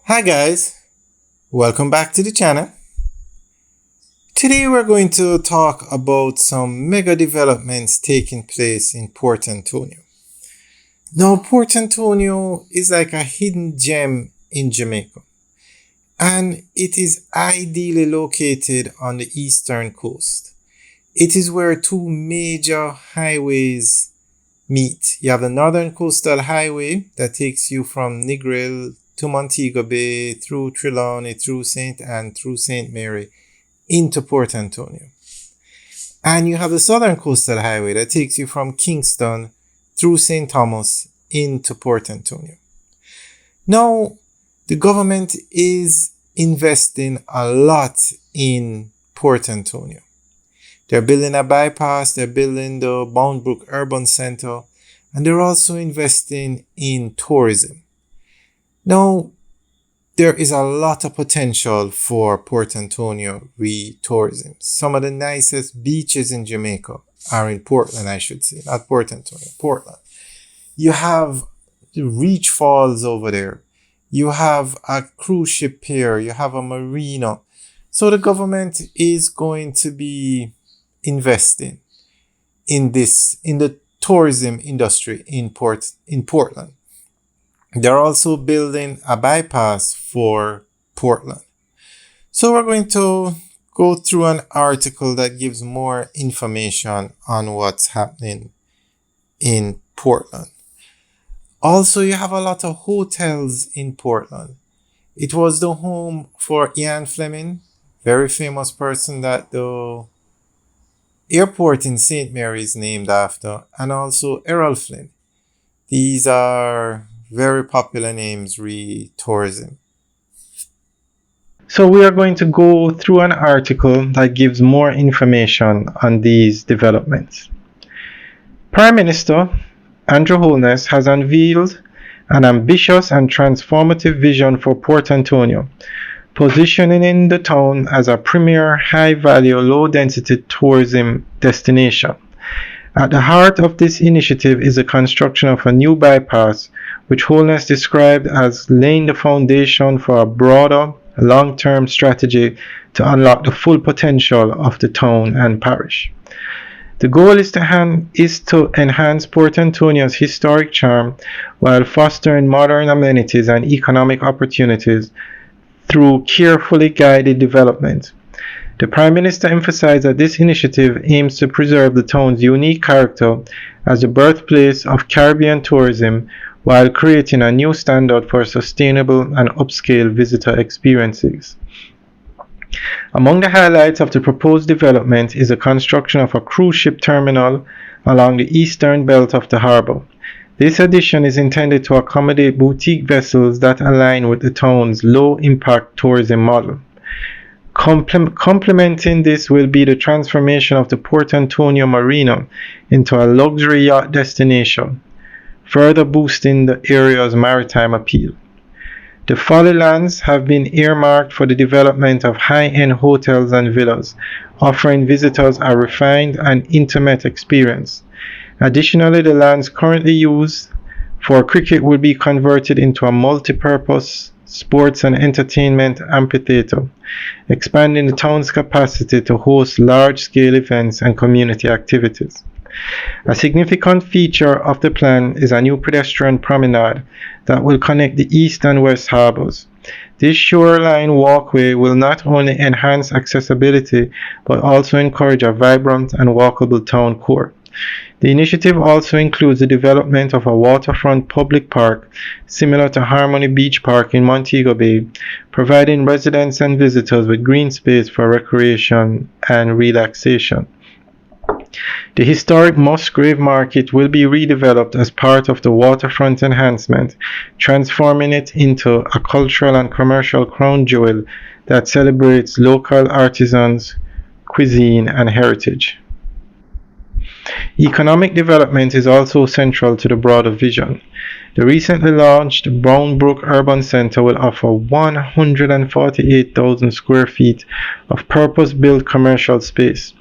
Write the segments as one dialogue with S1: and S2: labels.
S1: Hi guys, welcome back to the channel. Today we're going to talk about some mega developments taking place in Port Antonio. Now, Port Antonio is like a hidden gem in Jamaica, and it is ideally located on the eastern coast. It is where two major highways meet. You have the Northern Coastal Highway that takes you from Negril to Montego Bay, through Trelawney, through St. Anne, through St. Mary, into Port Antonio. And you have the Southern Coastal Highway that takes you from Kingston through St. Thomas into Port Antonio. Now, the government is investing a lot in Port Antonio. They're building a bypass, they're building the Bound Brook Urban Center, and they're also investing in tourism. Now, there is a lot of potential for Port Antonio tourism. Some of the nicest beaches in Jamaica are in Portland, I should say, not Port Antonio, Portland. You have the Reach Falls over there. You have a cruise ship pier. You have a marina. So the government is going to be investing in the tourism industry in Portland. They're also building a bypass for Portland. So we're going to go through an article that gives more information on what's happening in Portland. Also, you have a lot of hotels in Portland. It was the home for Ian Fleming, very famous person that the airport in St. Mary is named after, and also Errol Flynn. These are very popular names re tourism. So we are going to go through an article that gives more information on these developments. Prime Minister Andrew Holness has unveiled an ambitious and transformative vision for Port Antonio, positioning the town as a premier high-value, low-density tourism destination. At the heart of this initiative is the construction of a new bypass, which Holness described as laying the foundation for a broader, long-term strategy to unlock the full potential of the town and parish. The goal is to enhance Port Antonio's historic charm while fostering modern amenities and economic opportunities through carefully guided development. The Prime Minister emphasized that this initiative aims to preserve the town's unique character as the birthplace of Caribbean tourism while creating a new standard for sustainable and upscale visitor experiences. Among the highlights of the proposed development is the construction of a cruise ship terminal along the eastern belt of the harbor. This addition is intended to accommodate boutique vessels that align with the town's low-impact tourism model. Complementing this will be the transformation of the Port Antonio Marina into a luxury yacht destination, further boosting the area's maritime appeal. The Folly lands have been earmarked for the development of high-end hotels and villas, offering visitors a refined and intimate experience. Additionally, the lands currently used for cricket will be converted into a multi-purpose sports and entertainment amphitheater, expanding the town's capacity to host large-scale events and community activities. A significant feature of the plan is a new pedestrian promenade that will connect the east and west harbors. This shoreline walkway will not only enhance accessibility but also encourage a vibrant and walkable town core. The initiative also includes the development of a waterfront public park similar to Harmony Beach Park in Montego Bay, providing residents and visitors with green space for recreation and relaxation. The historic Musgrave Market will be redeveloped as part of the waterfront enhancement, transforming it into a cultural and commercial crown jewel that celebrates local artisans, cuisine, and heritage. Economic development is also central to the broader vision. The recently launched Brown Brook Urban Center will offer 148,000 square feet of purpose-built commercial space.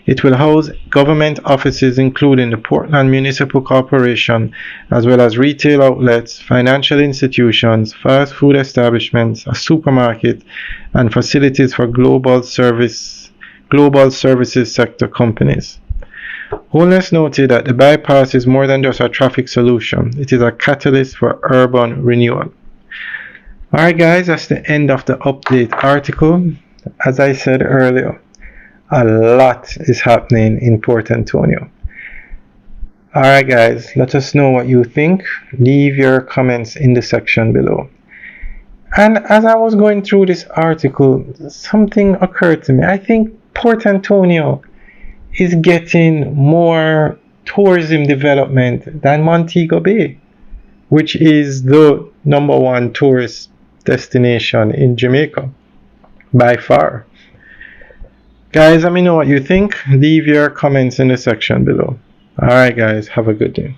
S1: It will house government offices including the Portland Municipal Corporation, as well as retail outlets, financial institutions, fast food establishments, a supermarket, and facilities for global services sector companies. Holness noted that the bypass is more than just a traffic solution, it is a catalyst for urban renewal. Alright guys, that's the end of the update article. As I said earlier, a lot is happening in Port Antonio. Alright guys, let us know what you think. Leave your comments in the section below. And as I was going through this article, something occurred to me. I think Port Antonio is getting more tourism development than Montego Bay, which is the #1 tourist destination in Jamaica by far. Guys, let me know what you think. Leave your comments in the section below. Alright guys, have a good day.